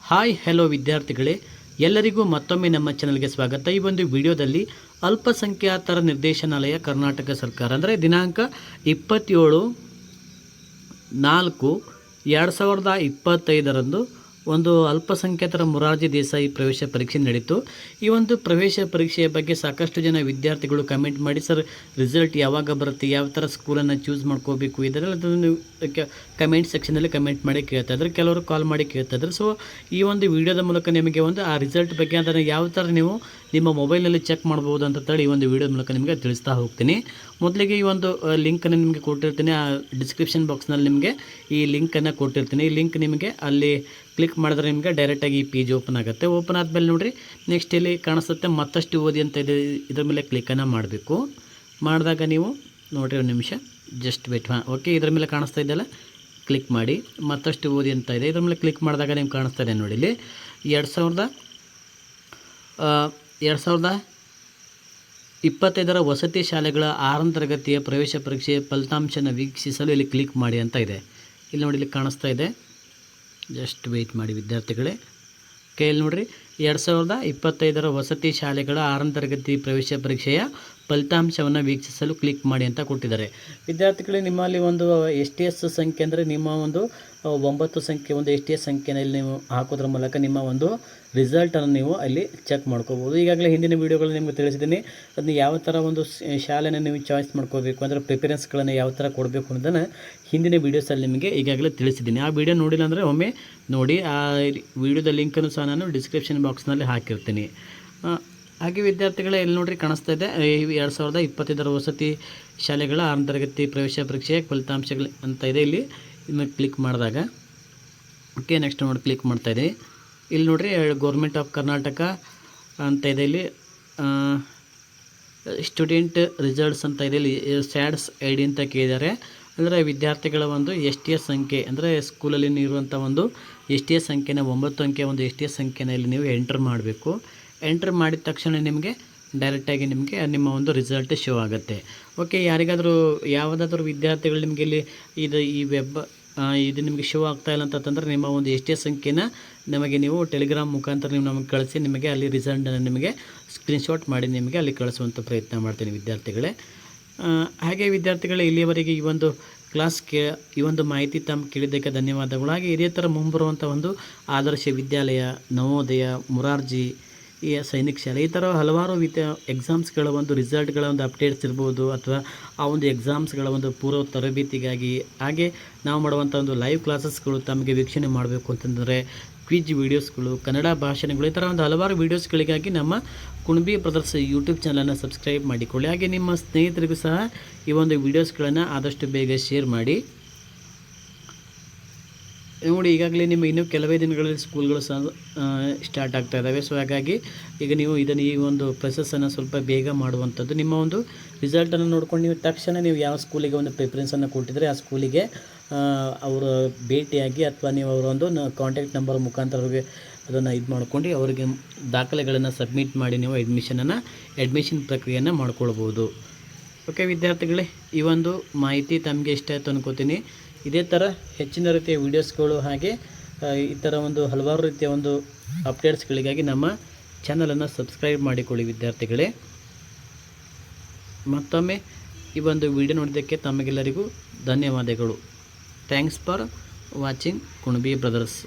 Hi hello ವಿದ್ಯಾರ್ಥಿಗಳೇ, ಎಲ್ಲರಿಗೂ ಮತ್ತೊಮ್ಮೆ ನಮ್ಮ ಚಾನಲ್ಗೆ ಸ್ವಾಗತ. ಈ ಒಂದು ವಿಡಿಯೋದಲ್ಲಿ ಅಲ್ಪಸಂಖ್ಯಾತರ ನಿರ್ದೇಶನಾಲಯ ಕರ್ನಾಟಕ ಸರ್ಕಾರ ಅಂದರೆ ದಿನಾಂಕ 27/4/2025 ಒಂದು ಅಲ್ಪಸಂಖ್ಯಾತರ ಮೊರಾರ್ಜಿ ದೇಸಾಯಿ ಪ್ರವೇಶ ಪರೀಕ್ಷೆ ನಡೀತು. ಈ ಒಂದು ಪ್ರವೇಶ ಪರೀಕ್ಷೆಯ ಬಗ್ಗೆ ಸಾಕಷ್ಟು ಜನ ವಿದ್ಯಾರ್ಥಿಗಳು ಕಮೆಂಟ್ ಮಾಡಿ, ಸರ್ ರಿಸಲ್ಟ್ ಯಾವಾಗ ಬರುತ್ತೆ, ಯಾವ ಥರ ಸ್ಕೂಲನ್ನು ಚೂಸ್ ಮಾಡ್ಕೋಬೇಕು, ಇದೆಲ್ಲ ಕಮೆಂಟ್ ಸೆಕ್ಷನಲ್ಲಿ ಕಮೆಂಟ್ ಮಾಡಿ ಕೇಳ್ತಾ ಇದ್ದಾರೆ. ಕೆಲವರು ಕಾಲ್ ಮಾಡಿ ಕೇಳ್ತಾ ಇದ್ದಾರೆ. ಸೊ ಈ ಒಂದು ವಿಡಿಯೋದ ಮೂಲಕ ನಿಮಗೆ ಒಂದು ಆ ರಿಸಲ್ಟ್ ಬಗ್ಗೆ ಅದನ್ನು ಯಾವ ಥರ ನೀವು ನಿಮ್ಮ ಮೊಬೈಲ್ನಲ್ಲಿ ಚೆಕ್ ಮಾಡ್ಬೋದು ಅಂತ ಹೇಳಿ ಈ ಒಂದು ವಿಡಿಯೋದ ಮೂಲಕ ನಿಮಗೆ ತಿಳಿಸ್ತಾ ಹೋಗ್ತೀನಿ. ಮೊದಲಿಗೆ ಈ ಒಂದು ಲಿಂಕನ್ನು ನಿಮಗೆ ಕೊಟ್ಟಿರ್ತೀನಿ. ಆ ಡಿಸ್ಕ್ರಿಪ್ಷನ್ ಬಾಕ್ಸ್ನಲ್ಲಿ ನಿಮಗೆ ಈ ಲಿಂಕನ್ನು ಕೊಟ್ಟಿರ್ತೀನಿ. ಈ ಲಿಂಕ್ ನಿಮಗೆ ಅಲ್ಲಿ ಕ್ಲಿಕ್ ಮಾಡಿದ್ರೆ ನಿಮಗೆ ಡೈರೆಕ್ಟಾಗಿ ಈ ಪೇಜ್ ಓಪನ್ ಆಗುತ್ತೆ. ಓಪನ್ ಆದಮೇಲೆ ನೋಡಿರಿ, ನೆಕ್ಸ್ಟ್ ಇಲ್ಲಿ ಕಾಣಿಸುತ್ತೆ ಮತ್ತಷ್ಟು ಓದಿ ಅಂತ ಇದೆ. ಇದ್ರ ಮೇಲೆ ಕ್ಲಿಕ್ಕನ್ನು ಮಾಡಬೇಕು. ಮಾಡಿದಾಗ ನೀವು ನೋಡಿರಿ, ಒಂದು ನಿಮಿಷ ಜಸ್ಟ್ ವೇಟ್. ಓಕೆ, ಇದ್ರ ಮೇಲೆ ಕಾಣಿಸ್ತಾ ಇದೆಯಲ್ಲ, ಕ್ಲಿಕ್ ಮಾಡಿ. ಮತ್ತಷ್ಟು ಓದಿ ಅಂತ ಇದೆ. ಇದ್ರ ಮೇಲೆ ಕ್ಲಿಕ್ ಮಾಡಿದಾಗ ನಿಮ್ಗೆ ಕಾಣಿಸ್ತಾ ಇದೆ ನೋಡಿ, ಇಲ್ಲಿ 2025 ವಸತಿ ಶಾಲೆಗಳ 6ನೇ ತರಗತಿಯ ಪ್ರವೇಶ ಪರೀಕ್ಷೆಯ ಫಲಿತಾಂಶನ ವೀಕ್ಷಿಸಲು ಇಲ್ಲಿ ಕ್ಲಿಕ್ ಮಾಡಿ ಅಂತ ಇದೆ. ಇಲ್ಲಿ ನೋಡಿ, ಇಲ್ಲಿ ಕಾಣಿಸ್ತಾ ಇದೆ. ಜಸ್ಟ್ ವೆಯ್ಟ್ ಮಾಡಿ ವಿದ್ಯಾರ್ಥಿಗಳೇ. ಇಲ್ಲಿ ನೋಡಿರಿ, 2025 ವಸತಿ ಶಾಲೆಗಳ 6ನೇ ತರಗತಿ ಪ್ರವೇಶ ಪರೀಕ್ಷೆಯ ಫಲಿತಾಂಶವನ್ನು ವೀಕ್ಷಿಸಲು ಕ್ಲಿಕ್ ಮಾಡಿ ಅಂತ ಕೊಟ್ಟಿದ್ದಾರೆ. ವಿದ್ಯಾರ್ಥಿಗಳೇ, ನಿಮ್ಮಲ್ಲಿ ಒಂದು STS ಸಂಖ್ಯೆ ಅಂದರೆ ನಿಮ್ಮ ಒಂದು 9 ಸಂಖ್ಯೆ ಒಂದು STS ಸಂಖ್ಯೆಯಲ್ಲಿ ನೀವು ಹಾಕೋದ್ರ ಮೂಲಕ ನಿಮ್ಮ ಒಂದು ರಿಸಲ್ಟನ್ನು ನೀವು ಅಲ್ಲಿ ಚೆಕ್ ಮಾಡ್ಕೋಬೋದು. ಈಗಾಗಲೇ ಹಿಂದಿನ ವೀಡಿಯೋಗಳು ನಿಮಗೆ ತಿಳಿಸಿದ್ದೀನಿ. ಅದನ್ನ ಯಾವ ಥರ ಒಂದು ಶಾಲೆನ ನೀವು ಚಾಯ್ಸ್ ಮಾಡ್ಕೋಬೇಕು ಅಂದರೆ ಪ್ರಿಫರೆನ್ಸ್ಗಳನ್ನು ಯಾವ ಥರ ಕೊಡಬೇಕು ಅನ್ನೋದನ್ನು ಹಿಂದಿನ ವೀಡಿಯೋಸಲ್ಲಿ ನಿಮಗೆ ಈಗಾಗಲೇ ತಿಳಿಸಿದ್ದೀನಿ. ಆ ವಿಡಿಯೋ ನೋಡಿಲ್ಲ ಅಂದರೆ ಒಮ್ಮೆ ನೋಡಿ. ಆ ವಿಡಿಯೋದ ಲಿಂಕನ್ನು ಸಹ ನಾನು ಡಿಸ್ಕ್ರಿಪ್ಷನ್ ಬಾಕ್ಸ್ನಲ್ಲಿ ಹಾಕಿರ್ತೀನಿ. ಹಾಗೆ ವಿದ್ಯಾರ್ಥಿಗಳೇ, ಇಲ್ಲಿ ನೋಡಿರಿ ಕಾಣಿಸ್ತಾ ಇದೆ 2025 ವಸತಿ ಶಾಲೆಗಳ 6ನೇ ತರಗತಿ ಪ್ರವೇಶ ಪರೀಕ್ಷೆಯ ಫಲಿತಾಂಶಗಳು ಅಂತ ಇದೆ. ಇಲ್ಲಿ ಇನ್ನು ಕ್ಲಿಕ್ ಮಾಡಿದಾಗ ಓಕೆ, ನೆಕ್ಸ್ಟ್ ನೋಡಿ ಕ್ಲಿಕ್ ಮಾಡ್ತಾಯಿದೆ. ಇಲ್ಲಿ ನೋಡಿರಿ, ಗೌರ್ಮೆಂಟ್ ಆಫ್ ಕರ್ನಾಟಕ ಅಂತ ಇದೆ. ಇಲ್ಲಿ ಸ್ಟೂಡೆಂಟ್ ರಿಸಲ್ಟ್ಸ್ ಅಂತ ಇದೆ. ಇಲ್ಲಿ ಸ್ಯಾಡ್ಸ್ ID ಅಂತ ಕೇಳಿದ್ದಾರೆ. ಅಂದರೆ ವಿದ್ಯಾರ್ಥಿಗಳ ಒಂದು STS ಸಂಖ್ಯೆ ಅಂದರೆ ಸ್ಕೂಲಲ್ಲಿ ಇರುವಂಥ ಒಂದು STS ಸಂಖ್ಯೆನ 9 ಅಂಕೆಯ ಒಂದು STS ಸಂಖ್ಯೆನ ಇಲ್ಲಿ ನೀವು ಎಂಟರ್ ಮಾಡಬೇಕು. ಎಂಟರ್ ಮಾಡಿದ ತಕ್ಷಣ ನಿಮಗೆ ಡೈರೆಕ್ಟಾಗಿ ನಿಮಗೆ ನಿಮ್ಮ ಒಂದು ರಿಸಲ್ಟ್ ಶೋ ಆಗುತ್ತೆ. ಓಕೆ, ಯಾರಿಗಾದರೂ ಯಾವುದಾದ್ರೂ ವಿದ್ಯಾರ್ಥಿಗಳು ನಿಮಗೆ ಇಲ್ಲಿ ಇದು ನಿಮಗೆ ಶೋ ಆಗ್ತಾಯಿಲ್ಲ ಅಂತಂದರೆ ನಿಮ್ಮ ಒಂದು STS ಸಂಖ್ಯೆನ ನಮಗೆ ನೀವು ಟೆಲಿಗ್ರಾಮ್ ಮುಖಾಂತರ ನೀವು ನಮಗೆ ಕಳಿಸಿ, ನಿಮಗೆ ಅಲ್ಲಿ ರಿಸಲ್ಟನ್ನು ನಿಮಗೆ ಸ್ಕ್ರೀನ್ಶಾಟ್ ಮಾಡಿ ನಿಮಗೆ ಅಲ್ಲಿ ಕಳಿಸುವಂಥ ಪ್ರಯತ್ನ ಮಾಡ್ತೀನಿ ವಿದ್ಯಾರ್ಥಿಗಳೇ. ಹಾಗೆ ವಿದ್ಯಾರ್ಥಿಗಳೇ, ಇಲ್ಲಿಯವರೆಗೆ ಈ ಒಂದು ಈ ಒಂದು ಮಾಹಿತಿ ತಮ್ಮ ಕೇಳಿದ್ದಕ್ಕೆ ಧನ್ಯವಾದಗಳು. ಹಾಗೆ ಇದೇ ಥರ ಮುಂಬರುವಂಥ ಒಂದು ಆದರ್ಶ ವಿದ್ಯಾಲಯ, ನವೋದಯ, ಮೊರಾರ್ಜಿ, ಸೈನಿಕ್ ಶಾಲೆ, ಈ ಥರ ಹಲವಾರು ಎಕ್ಸಾಮ್ಸ್ಗಳ ಒಂದು ರಿಸಲ್ಟ್ಗಳ ಒಂದು ಅಪ್ಡೇಟ್ಸ್ ಇರ್ಬೋದು, ಅಥವಾ ಆ ಒಂದು ಎಕ್ಸಾಮ್ಸ್ಗಳ ಒಂದು ಪೂರ್ವ ತರಬೇತಿಗಾಗಿ ಹಾಗೆ ನಾವು ಮಾಡುವಂಥ ಒಂದು ಲೈವ್ ಕ್ಲಾಸಸ್ಗಳು ತಮಗೆ ವೀಕ್ಷಣೆ ಮಾಡಬೇಕು ಅಂತಂದರೆ ಕ್ವಿಜ್ ವೀಡಿಯೋಸ್ಗಳು, ಕನ್ನಡ ಭಾಷಣಗಳು, ಈ ಥರ ಒಂದು ಹಲವಾರು ವೀಡಿಯೋಸ್ಗಳಿಗಾಗಿ ನಮ್ಮ ಕುಣಬಿ ಬ್ರದರ್ಸ್ ಯೂಟ್ಯೂಬ್ ಚಾನಲನ್ನು ಸಬ್ಸ್ಕ್ರೈಬ್ ಮಾಡಿಕೊಳ್ಳಿ. ಹಾಗೆ ನಿಮ್ಮ ಸ್ನೇಹಿತರಿಗೂ ಸಹ ಈ ಒಂದು ವೀಡಿಯೋಸ್ಗಳನ್ನು ಆದಷ್ಟು ಬೇಗ ಶೇರ್ ಮಾಡಿ. ನೋಡಿ, ಈಗಾಗಲೇ ನಿಮ್ಮ ಇನ್ನೂ ಕೆಲವೇ ದಿನಗಳಲ್ಲಿ ಸ್ಕೂಲ್ಗಳು ಸಹ ಸ್ಟಾರ್ಟ್ ಆಗ್ತಾ ಇದ್ದಾವೆ. ಸೊ ಹಾಗಾಗಿ ಈಗ ನೀವು ಈ ಒಂದು ಪ್ರೊಸೆಸನ್ನು ಸ್ವಲ್ಪ ಬೇಗ ಮಾಡುವಂಥದ್ದು. ನಿಮ್ಮ ಒಂದು ರಿಸಲ್ಟನ್ನು ನೋಡ್ಕೊಂಡು ನೀವು ತಕ್ಷಣ ನೀವು ಯಾವ ಸ್ಕೂಲಿಗೆ ಒಂದು ಪ್ರಿಫರೆನ್ಸನ್ನು ಕೊಟ್ಟಿದ್ರೆ ಆ ಸ್ಕೂಲಿಗೆ ಅವರು ಭೇಟಿಯಾಗಿ, ಅಥವಾ ನೀವು ಅವರ ಒಂದು ಕಾಂಟ್ಯಾಕ್ಟ್ ನಂಬರ್ ಮುಖಾಂತರ ಅವ್ರಿಗೆ ಅದನ್ನು ಮಾಡ್ಕೊಂಡು ಅವರಿಗೆ ದಾಖಲೆಗಳನ್ನು ಸಬ್ಮಿಟ್ ಮಾಡಿ ನೀವು ಅಡ್ಮಿಷನ್ ಪ್ರಕ್ರಿಯೆಯನ್ನು ಮಾಡ್ಕೊಳ್ಬೋದು. ಓಕೆ ವಿದ್ಯಾರ್ಥಿಗಳೇ, ಈ ಒಂದು ಮಾಹಿತಿ ತಮಗೆ ಇಷ್ಟ ಆಯಿತು ಅನ್ಕೋತೀನಿ. ಇದೇ ಥರ ಹೆಚ್ಚಿನ ರೀತಿಯ ವೀಡಿಯೋಸ್ಗಳು ಹಾಗೆ ಈ ಥರ ಒಂದು ಹಲವಾರು ರೀತಿಯ ಒಂದು ಅಪ್ಡೇಟ್ಸ್ಗಳಿಗಾಗಿ ನಮ್ಮ ಚಾನಲನ್ನು ಸಬ್ಸ್ಕ್ರೈಬ್ ಮಾಡಿಕೊಳ್ಳಿ ವಿದ್ಯಾರ್ಥಿಗಳೇ. ಮತ್ತೊಮ್ಮೆ ಈ ಒಂದು ವಿಡಿಯೋ ನೋಡಿದ್ದಕ್ಕೆ ತಮಗೆಲ್ಲರಿಗೂ ಧನ್ಯವಾದಗಳು. Thanks for watching Kunabi brothers.